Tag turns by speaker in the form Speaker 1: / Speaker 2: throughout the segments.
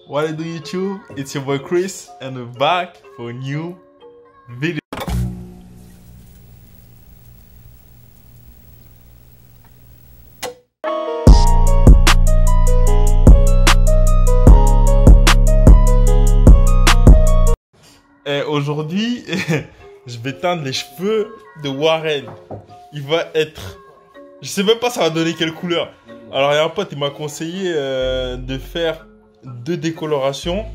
Speaker 1: What I do YouTube? It's your boy Chris and we're back for a new video. Et aujourd'hui, je vais teindre les cheveux de Warren. Il va être... Je sais même pas ça va donner quelle couleur. Alors il y a un pote, il m'a conseillé de faire 2 décolorations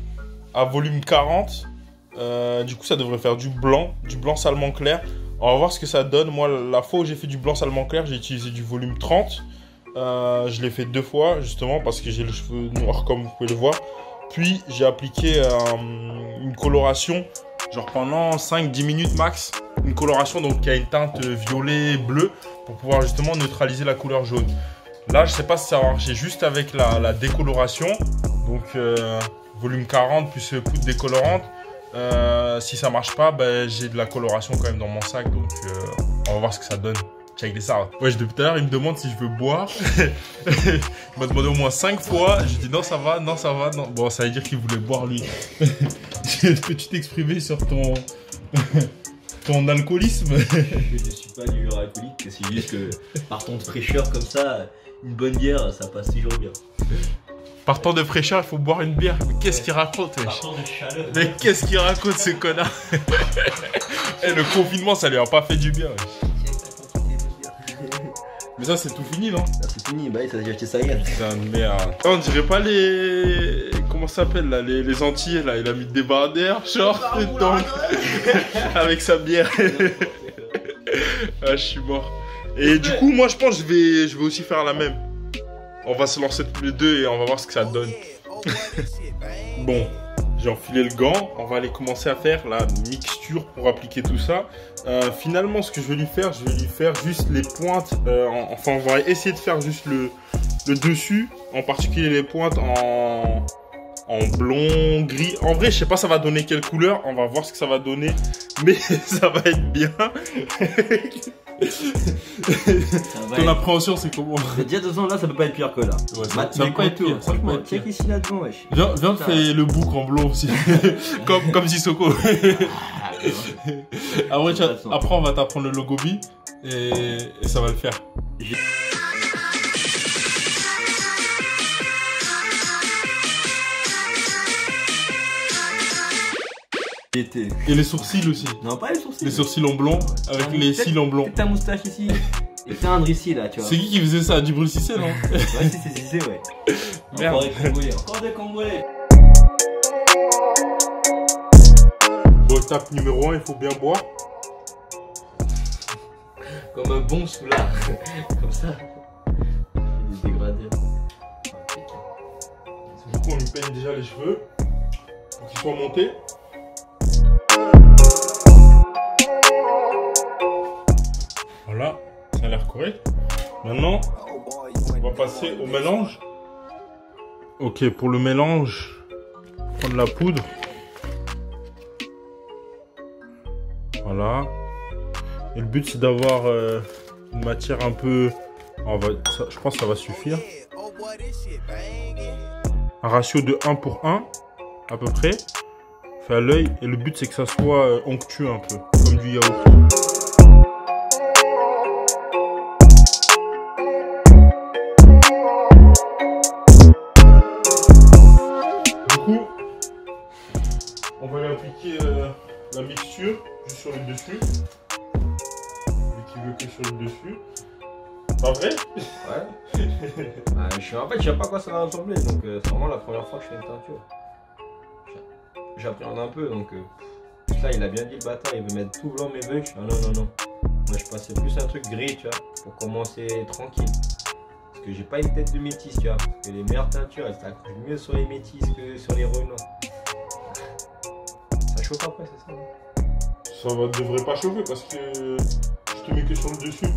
Speaker 1: à volume 40. Du coup ça devrait faire du blanc salement clair. On va voir ce que ça donne. Moi la fois où j'ai fait du blanc salement clair, j'ai utilisé du volume 30. Je l'ai fait 2 fois justement parce que j'ai les cheveux noirs comme vous pouvez le voir. Puis j'ai appliqué une coloration genre pendant 5-10 minutes max. Une coloration donc qui a une teinte violet bleu pour pouvoir justement neutraliser la couleur jaune. Là je sais pas si ça va marcher juste avec la décoloration. Donc volume 40 plus poudre décolorante. Si ça marche pas, ben, j'ai de la coloration quand même dans mon sac. Donc on va voir ce que ça donne. Check this out. Ouais, depuis tout à l'heure, il me demande si je veux boire. Il m'a demandé au moins 5 fois. J'ai dit non, ça va, non, ça va, non. Bon, ça veut dire qu'il voulait boire lui. Peux-tu t'exprimer sur ton alcoolisme?
Speaker 2: Je ne suis pas du genre alcoolique, c'est juste que par temps de fraîcheur comme ça, une bonne bière, ça passe toujours bien.
Speaker 1: Par temps de fraîcheur, il faut boire une bière. Mais qu'est-ce qu'il raconte?
Speaker 2: Par temps de chaleur.
Speaker 1: Mais qu'est-ce qu'il raconte ce connard? Le confinement, ça lui a pas fait du bien. Mais ça c'est tout fini non?
Speaker 2: C'est fini, bah ça j'ai acheté ça hier.
Speaker 1: Putain de merde. On dirait pas les... Comment ça s'appelle là? Les Antillais là, il a mis des barres d'air, short, donc... avec sa bière. Ah je suis mort. Et du coup moi je pense que je vais aussi faire la même. On va se lancer tous les deux et on va voir ce que ça donne. Bon. J'ai enfilé le gant, on va aller commencer à faire la mixture pour appliquer tout ça. Finalement, ce que je vais lui faire juste les pointes. Enfin, on va essayer de faire juste le dessus, en particulier les pointes en blond, gris. En vrai, je sais pas ça va donner quelle couleur, on va voir ce que ça va donner, mais ça va être bien. Ton appréhension c'est comment?
Speaker 2: Déjà 2 ans là ça peut pas être pire que là.
Speaker 1: Ouais, ça peut pas être pire.
Speaker 2: Franchement, check ici là-devant wesh.
Speaker 1: Viens faire le bouc en blond aussi. comme Sissoko. Après on va t'apprendre le logobi et ça va le faire. Et les sourcils aussi.
Speaker 2: Non, pas les sourcils.
Speaker 1: Les sourcils en blond, avec les cils en blond.
Speaker 2: Ta moustache ici. Et teindre ici là, tu vois.
Speaker 1: C'est qui faisait ça? Djibril Cissé, non?
Speaker 2: Ouais, si, c'est Cissé, ouais.
Speaker 1: Merde.
Speaker 2: Encore des Congolais.
Speaker 1: Bon, étape numéro 1, il faut bien boire.
Speaker 2: Comme un bon soulard. Comme ça. Il est dégradé.
Speaker 1: Du coup, on lui peigne déjà les cheveux pour qu'ils soient montés. Voilà, ça a l'air correct. Maintenant, on va passer au mélange. Ok, pour le mélange, prendre la poudre. Voilà. Et le but, c'est d'avoir une matière un peu... je pense que ça va suffire. Un ratio de 1 pour 1, à peu près. Fait à l'œil. Et le but, c'est que ça soit onctueux un peu, comme du yaourt. On va lui appliquer la mixture juste sur le dessus. Lui qui veut que sur le dessus. Pas vrai?
Speaker 2: Ouais. En fait, je sais pas à quoi ça va ressembler. Donc, c'est vraiment la première fois que je fais une teinture. J'appréhende un peu. Donc, là, il a bien dit le bâtard. Il veut mettre tout blanc, mais veut. Non. Moi, je passais plus un truc gris, tu vois. Pour commencer tranquille. Parce que j'ai pas une tête de métisse, tu vois. Parce que les meilleures teintures, elles s'accrochent mieux sur les métisses que sur les renois. Ça chauffe après, c'est ça?
Speaker 1: Ça devrait pas chauffer parce que je te mets que sur le dessus.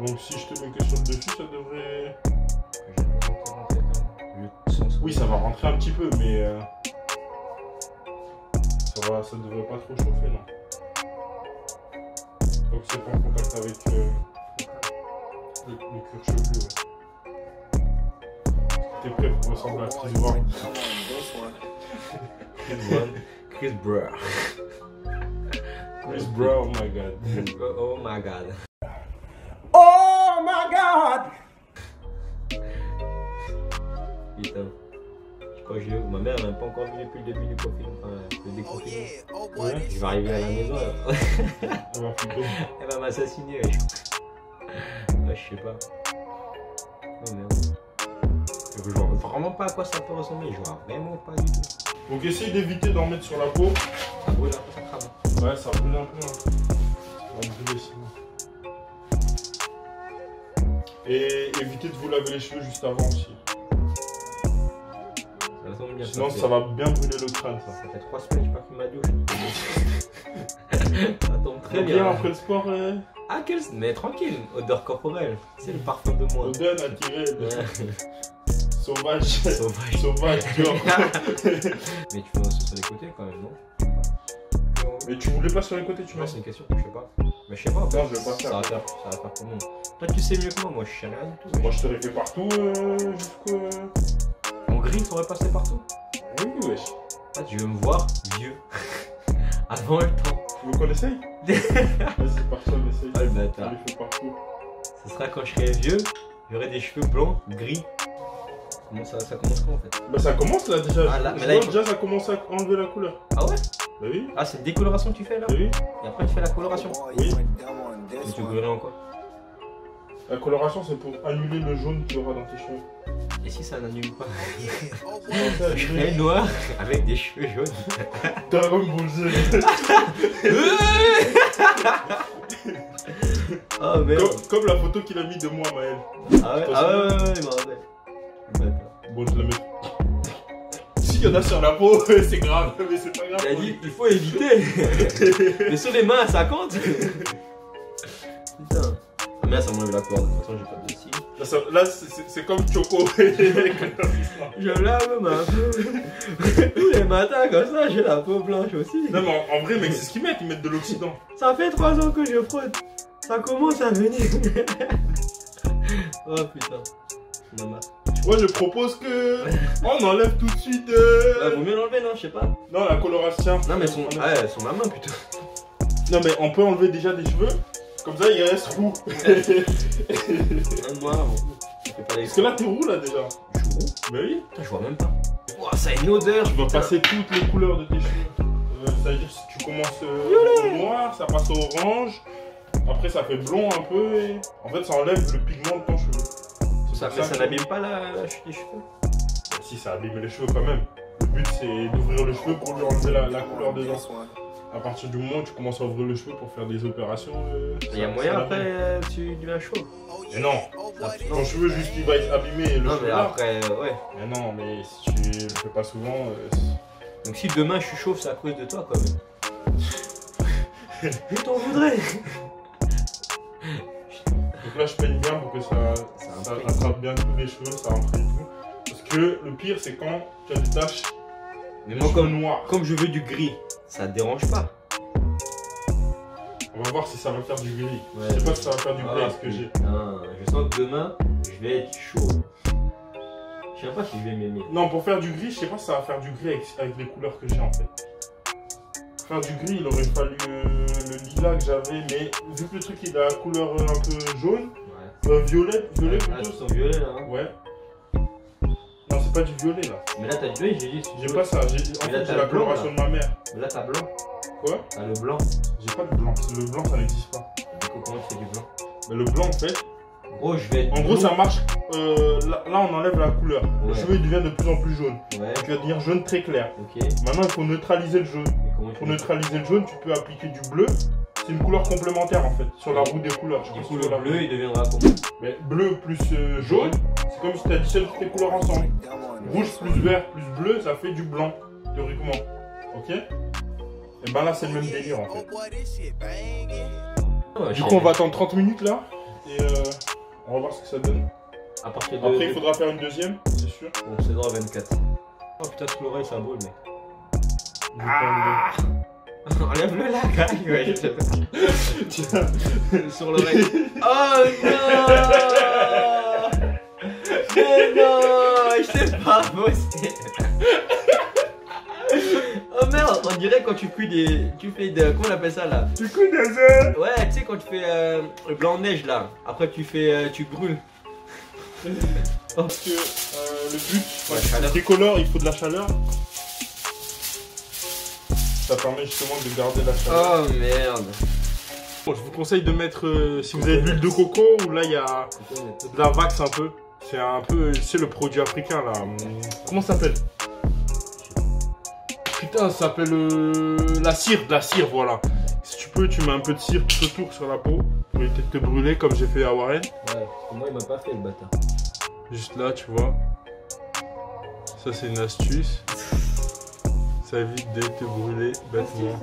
Speaker 1: Donc si je te mets que sur le dessus, ça devrait... Oui, ça va rentrer un petit peu, mais ça devrait pas trop chauffer, non. Donc c'est pas en contact avec le cuir chevelu, ouais. T'es prêt pour ressembler à Chris Brown?
Speaker 2: Chris Brown.
Speaker 1: Chris Brown, oh my god.
Speaker 2: Oh my god.
Speaker 3: Oh my God!
Speaker 2: Putain. Quand ma mère elle m'a pas encore vu depuis le début du confinement, enfin, le déconfinement.
Speaker 1: Ouais.
Speaker 2: Je vais arriver à la maison,
Speaker 1: Ça va plutôt.
Speaker 2: elle va m'assassiner. Ouais, je sais pas. Oh merde. Je vois vraiment pas à quoi ça peut ressembler, je vois vraiment pas du tout.
Speaker 1: Donc essaye d'éviter d'en mettre sur la peau.
Speaker 2: Ça brûle un peu, ça crame.
Speaker 1: Ouais, ça brûle un peu. Hein. Ça va brûler sinon. Et évitez de vous laver les cheveux juste avant aussi.
Speaker 2: Ça tombe bien.
Speaker 1: Sinon ça va bien brûler le crâne ça.
Speaker 2: Ça fait 3 semaines, je sais pas qui m'a douche. Ça tombe très bien.
Speaker 1: Après le sport,
Speaker 2: Ah, mais tranquille, odeur corporelle. C'est le parfum de moi.
Speaker 1: Odeur naturelle.
Speaker 2: Ouais.
Speaker 1: Sauvage.
Speaker 2: Sauvage.
Speaker 1: Sauvage, dur.
Speaker 2: Mais tu peux aussi sur les côtés quand même, non?
Speaker 1: Mais tu voulais pas sur les côtés, tu
Speaker 2: Non,
Speaker 1: vois?
Speaker 2: c'est une question, je sais pas. Mais je sais pas, en fait.
Speaker 1: Non, je vais pas faire.
Speaker 2: Ça va faire pour tout le monde. Toi, tu sais mieux que moi, je sais rien du tout.
Speaker 1: Moi je te l'ai fait partout jusqu'au.
Speaker 2: En gris, t'aurais passé partout?
Speaker 1: Oui, wesh.
Speaker 2: En fait, je veux me voir vieux. Avant le temps.
Speaker 1: Tu veux qu'on essaye? Vas-y, parti, on essaye.
Speaker 2: Oh le
Speaker 1: On
Speaker 2: bâtard.
Speaker 1: les fait partout.
Speaker 2: Ce sera quand je serai vieux, j'aurai des cheveux blancs, gris. Comment ça commence quand en fait?
Speaker 1: Bah ça commence là déjà.
Speaker 2: Ah, là,
Speaker 1: Je
Speaker 2: mais là,
Speaker 1: vois
Speaker 2: il faut-
Speaker 1: déjà ça commence à enlever la couleur.
Speaker 2: Ah ouais?
Speaker 1: Bah oui,
Speaker 2: Ah, c'est une décoloration que tu fais là?
Speaker 1: bah oui.
Speaker 2: Et après, tu fais la coloration.
Speaker 1: Oui.
Speaker 2: Et tu colorerais en quoi?
Speaker 1: La coloration c'est pour annuler le jaune qu'il y aura dans tes cheveux.
Speaker 2: Et si ça n'annule pas?
Speaker 1: C'est ça,
Speaker 2: Je serai noir avec des cheveux jaunes.
Speaker 1: Dragon Ball Z.
Speaker 2: Oh merde.
Speaker 1: Comme la photo qu'il a mis de moi, Maël.
Speaker 2: Ah ouais, ah ouais, je me rappelle. Bâtard.
Speaker 1: Bon, je la mets. S'il y en a sur la peau, c'est grave, mais c'est pas grave.
Speaker 2: Il a dit, il faut éviter. Mais sur les mains, ça compte. Putain. Ah merde, ça m'enlève la corde. De toute façon, j'ai pas de cils.
Speaker 1: Là, c'est comme Choco.
Speaker 2: Je lave ma peau. Tous les matins, comme ça, j'ai la peau blanche aussi.
Speaker 1: Non, mais en vrai, mec, c'est ce qu'ils mettent. Ils mettent de l'oxydant.
Speaker 2: Ça fait 3 ans que je frotte. Ça commence à venir. Oh putain. J'en ai marre.
Speaker 1: Moi, je propose que. On enlève tout de suite.
Speaker 2: Ouais, vaut mieux l'enlever, non? Je sais pas.
Speaker 1: Non, la coloration.
Speaker 2: Non, mais son. Ah, elles sont ma main plutôt.
Speaker 1: Non, mais on peut enlever déjà des cheveux. Comme ça, il reste roux.
Speaker 2: Un noir, bon. Ça fait pas les.
Speaker 1: Parce que là, t'es roux là déjà.
Speaker 2: Je suis roux.
Speaker 1: Bah oui.
Speaker 2: Putain, je vois même pas. Ouah, ça a une odeur.
Speaker 1: Tu vas passer toutes les couleurs de tes cheveux. C'est-à-dire, si tu commences au noir, ça passe au orange. Après, ça fait blond un peu. Et... En fait, ça enlève le pigment de ton cheveu. C'est
Speaker 2: Ça,
Speaker 1: pour
Speaker 2: mais ça
Speaker 1: que-
Speaker 2: n'abîme pas la chute des cheveux.
Speaker 1: Si, ça abîme les cheveux quand même. Le but, c'est d'ouvrir le cheveu pour lui enlever la couleur dedans. À partir du moment où tu commences à ouvrir le cheveu pour faire des opérations.
Speaker 2: Il y a moyen après, tu deviens chauve.
Speaker 1: Mais non, ton cheveu juste il va être abîmé et le
Speaker 2: Non,
Speaker 1: cheveu
Speaker 2: mais
Speaker 1: là.
Speaker 2: après, ouais.
Speaker 1: Mais non, mais si tu le fais pas souvent.
Speaker 2: Donc si demain je suis chauve, c'est à cause de toi quand même. Je t'en voudrais.
Speaker 1: Donc là, je peigne bien pour que ça attrape bien tous les cheveux, ça imprègne tout. Parce que le pire, c'est quand tu as des taches
Speaker 2: Mais
Speaker 1: de
Speaker 2: moi,
Speaker 1: cheveux noirs.
Speaker 2: comme je veux du gris, ça te dérange pas.
Speaker 1: On va voir si ça va faire du gris.
Speaker 2: Ouais.
Speaker 1: Je sais pas si ça va faire du gris avec ce que j'ai.
Speaker 2: Putain, je sens que demain, je vais être chaud. Je sais pas si je vais m'aimer.
Speaker 1: Non, pour faire du gris, je sais pas si ça va faire du gris avec les couleurs que j'ai en fait. Pour faire du gris, il aurait fallu le lilas que j'avais, mais vu que le truc il a la couleur un peu jaune,
Speaker 2: Ouais.
Speaker 1: violet
Speaker 2: Ah,
Speaker 1: plutôt.
Speaker 2: c'est ton violet là. Hein.
Speaker 1: Ouais. Non, c'est pas du violet là.
Speaker 2: Mais là, t'as du violet, j'ai dit.
Speaker 1: J'ai pas ça, en
Speaker 2: Mais là,
Speaker 1: fait
Speaker 2: t'as
Speaker 1: j'ai
Speaker 2: le
Speaker 1: la
Speaker 2: blanc,
Speaker 1: coloration
Speaker 2: là.
Speaker 1: de ma mère.
Speaker 2: Mais là, t'as blanc.
Speaker 1: Quoi?
Speaker 2: T'as le blanc.
Speaker 1: J'ai pas de blanc, le blanc ça n'existe pas.
Speaker 2: Du coup, comment tu fais du blanc?
Speaker 1: Mais le blanc en fait,
Speaker 2: Gros, je vais être.
Speaker 1: en gros
Speaker 2: blond.
Speaker 1: ça marche, là on enlève la couleur. Le
Speaker 2: Ouais.
Speaker 1: cheveu il devient de plus en plus jaune.
Speaker 2: Ouais,
Speaker 1: Tu vas devenir jaune très clair.
Speaker 2: ok.
Speaker 1: Maintenant il faut neutraliser le jaune.
Speaker 2: Et comment tu
Speaker 1: Pour
Speaker 2: fais?
Speaker 1: neutraliser le jaune, tu peux appliquer du bleu. C'est une couleur complémentaire en fait, sur la roue des couleurs. Je
Speaker 2: Du
Speaker 1: pense
Speaker 2: coup,
Speaker 1: que
Speaker 2: le
Speaker 1: la-
Speaker 2: bleu, il deviendra comment?
Speaker 1: Mais bleu plus jaune, c'est comme si tu additionnes toutes tes couleurs ensemble. Rouge plus vert plus bleu, ça fait du blanc, théoriquement. Ok? Et ben là, c'est le même délire en fait.
Speaker 2: Ouais,
Speaker 1: Du coup, on va attendre 30 minutes là. Et on va voir ce que ça donne.
Speaker 2: À partir de.
Speaker 1: Après, il faudra faire une deuxième, c'est sûr.
Speaker 2: Bon, c'est dans 24. Oh putain, tout l'oreille, ça brûle, mec.
Speaker 1: Ah
Speaker 2: Enlève-le là, gars. Ouais,
Speaker 1: Tiens.
Speaker 2: sur l'oreille. Oh non! Mais non! Je pas bosser. Oh merde, on dirait quand tu cuis des. Tu fais de. Comment on appelle ça là?
Speaker 1: Tu cuis des œufs.
Speaker 2: Ouais, tu sais, quand tu fais le blanc de neige là. Après, tu fais. Tu brûles.
Speaker 1: Parce que le but,
Speaker 2: La chaleur.
Speaker 1: tricolore, il faut de la chaleur. Ça permet justement de garder la chaleur.
Speaker 2: Oh merde.
Speaker 1: Bon, je vous conseille de mettre, si vous avez de l'huile de coco, ou là il y a de la wax un peu. C'est un peu, c'est le produit africain là. Comment ça s'appelle? Putain, ça s'appelle la cire, voilà. Si tu peux, tu mets un peu de cire tout autour sur la peau pour éviter de te brûler comme j'ai fait à Warren.
Speaker 2: Ouais, parce que moi il m'a pas fait le bâtard.
Speaker 1: Juste là, tu vois. Ça, c'est une astuce. Ça évite de te brûler bêtement.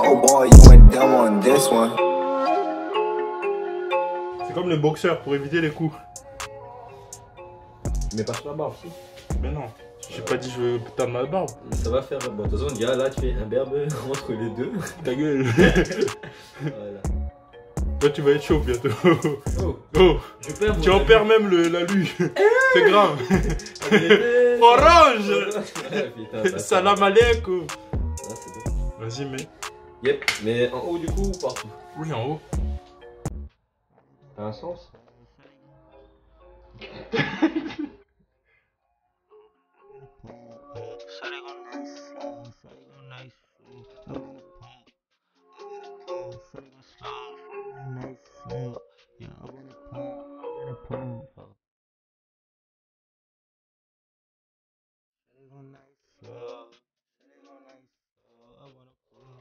Speaker 4: Oh boy, you went dumb on this one.
Speaker 1: C'est comme les boxeurs pour éviter les coups.
Speaker 2: Mais pas sur la barbe, si.
Speaker 1: Mais non, j'ai pas dit je veux putain de ma barbe.
Speaker 2: Ça va faire. Bon, de toute façon, on dirait là, tu fais un berbe entre les deux.
Speaker 1: Ta gueule.
Speaker 2: Voilà.
Speaker 1: Toi, tu vas être chaud bientôt.
Speaker 2: Oh,
Speaker 1: Oh,
Speaker 2: je perds.
Speaker 1: tu en perds même la lue. C'est grave. Orange.
Speaker 2: Putain,
Speaker 1: Salam alaikum.
Speaker 2: Ah, c'est bon.
Speaker 1: Vas-y, mets.
Speaker 2: Yep, mais en haut du coup ou partout?
Speaker 1: Oui, en haut.
Speaker 2: Ça a un sens?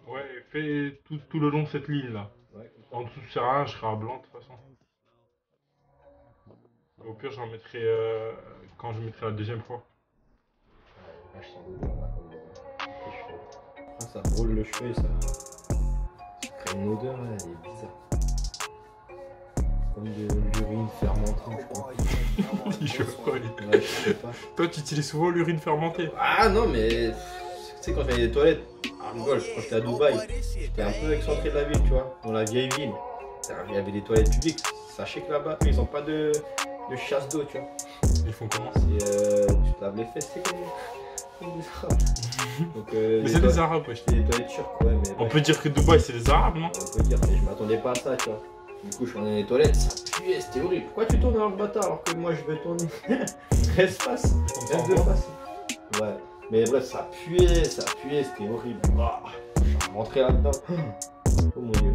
Speaker 1: Ouais, fais tout le long de cette ligne là.
Speaker 2: Ouais.
Speaker 1: En dessous, c'est rien, je serai à blanc de toute façon. Au pire, j'en mettrai quand je mettrai la deuxième fois.
Speaker 2: Là, je sens le bois, là, comme les cheveux. Après, ça brûle le cheveu et ça crée une odeur, là, elle est bizarre. Comme de l'urine fermentée, je crois.
Speaker 1: Je sais pas,
Speaker 2: Ouais, je sais pas.
Speaker 1: Toi, tu utilises souvent l'urine fermentée.
Speaker 2: Ah non, mais tu sais, quand j'allais des toilettes, à rigole, quand j'étais à Dubaï, j'étais un peu excentré de la ville, tu vois, dans la vieille ville. Il y avait des toilettes publiques. Sachez que là-bas, ils ont pas de chasse d'eau, tu vois.
Speaker 1: Ils font comment?
Speaker 2: Tu te laves les fesses, c'est comme des arabes. Donc,
Speaker 1: Mais c'est des arabes, wesh.
Speaker 2: C'est des toilettes turques, ouais, mais.
Speaker 1: On peut dire que Dubaï, c'est des arabes, non?
Speaker 2: On peut dire, mais je m'attendais pas à ça, tu vois. Du coup, je suis allé dans les toilettes, ça puait, c'était horrible. Pourquoi tu tournes dans le bâtard alors que moi je vais tourner? Reste face, reste de face. Ouais, mais bref, ça puait, c'était horrible. Ah, je suis rentré là-dedans. Oh mon dieu.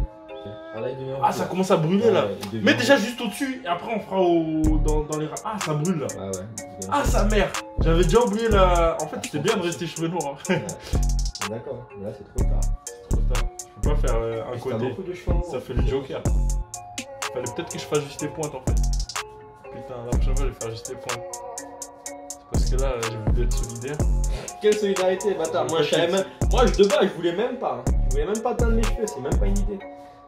Speaker 1: Ah, ça commence à brûler là.
Speaker 2: Ouais,
Speaker 1: Mets déjà juste au-dessus et après on fera dans les rats. Ah, ça brûle là.
Speaker 2: Ah ouais.
Speaker 1: Ah, sa mère. J'avais déjà oublié la. En fait, c'était bien de rester cheveux noirs.
Speaker 2: Ouais. D'accord, mais là c'est trop tard.
Speaker 1: Trop tard. Je peux pas faire un
Speaker 2: T'as
Speaker 1: côté.
Speaker 2: beaucoup de cheveux.
Speaker 1: Ça fait le Joker. Fallait peut-être que je fasse juste les pointes en fait. Putain, la prochaine fois je vais faire juste les pointes. C'est parce que là, j'ai voulu être solidaire.
Speaker 2: Quelle solidarité, bâtard. Moi, je savais même. Moi, de base, je voulais même pas. Je voulais même pas teindre mes cheveux, c'est même pas une idée.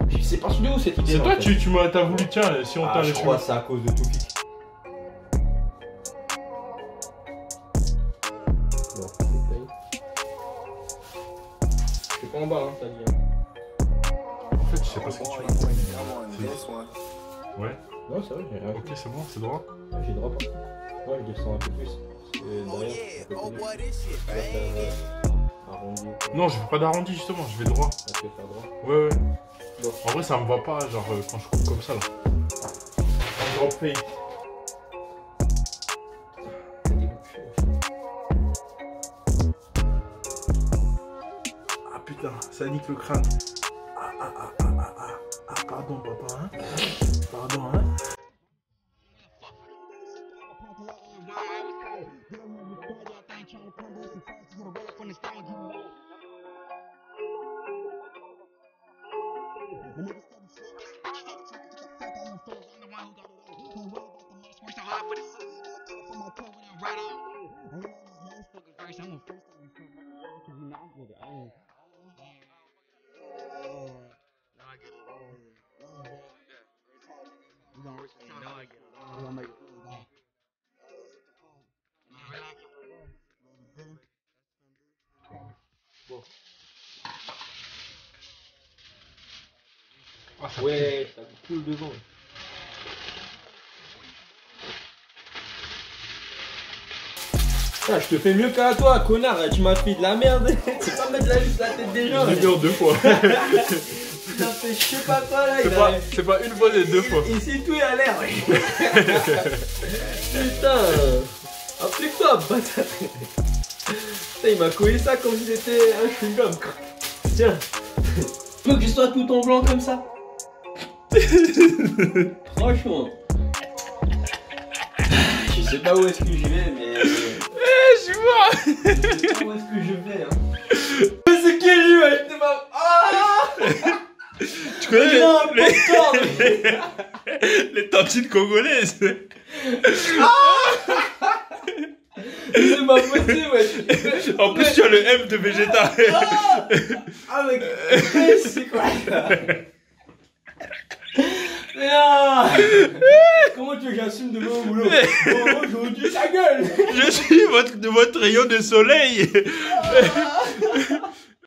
Speaker 2: Je sais pas d'où cette idée.
Speaker 1: C'est toi,
Speaker 2: en fait.
Speaker 1: t'as voulu, tiens, si on
Speaker 2: Ah,
Speaker 1: teint
Speaker 2: je
Speaker 1: les
Speaker 2: crois
Speaker 1: cheveux.
Speaker 2: que c'est à cause de Toufik. Bon, c'est payé. C'est pas en bas, hein, t'as dit. Hein.
Speaker 1: En fait, je sais pas ce que tu
Speaker 4: Boy,
Speaker 1: veux.
Speaker 4: you went dumb on this one.
Speaker 1: Ouais,
Speaker 2: Non, c'est vrai, j'ai rien.
Speaker 1: ok, c'est bon, c'est droit.
Speaker 2: J'ai droit pas. Ouais, je descends un peu plus. Parce que derrière, c'est un peu plus. Je vais faire arrondi.
Speaker 1: Non, je fais pas d'arrondi justement, je vais droit.
Speaker 2: Là, tu vais faire droit.
Speaker 1: Ouais, ouais.
Speaker 2: Bon.
Speaker 1: En vrai, ça me va pas, genre quand je coupe comme ça là. Un drop fake.
Speaker 2: T'as des coups de cheveux.
Speaker 1: Ah putain, ça nique le crâne. Ah, pardon, papa, hein. Pardon, hein. Ah, ça
Speaker 2: Ouais, ça coule devant. Ah, je te fais mieux qu'à toi, connard. Tu m'as fait de la merde. C'est pas mettre la liste la tête des gens.
Speaker 1: J'ai mis en 2 fois.
Speaker 2: Tu m'as fait je sais pas quoi là.
Speaker 1: C'est pas une fois, c'est 2 fois.
Speaker 2: Ici tout est à l'air. Putain. Applique-toi, bâtard. Putain, il m'a collé ça comme si c'était un chewing-gum. Tiens. Tu veux que je sois tout en blanc comme ça? Franchement. Je sais pas où est-ce que je vais, mais.
Speaker 1: Je suis mort.
Speaker 2: Je sais pas où est-ce que je vais, hein. Mais c'est qui lui, ouais? Je Ah!
Speaker 1: Tu connais
Speaker 2: les
Speaker 1: les tantines congolaises?
Speaker 2: C'est ma possible, ouais.
Speaker 1: En plus, tu as le M de Vegeta.
Speaker 2: Ah, mais c'est quoi ça? Mais non! Comment tu veux que j'assume demain au boulot? Oh, j'aurais dit ta gueule!
Speaker 1: Je suis votre rayon de soleil.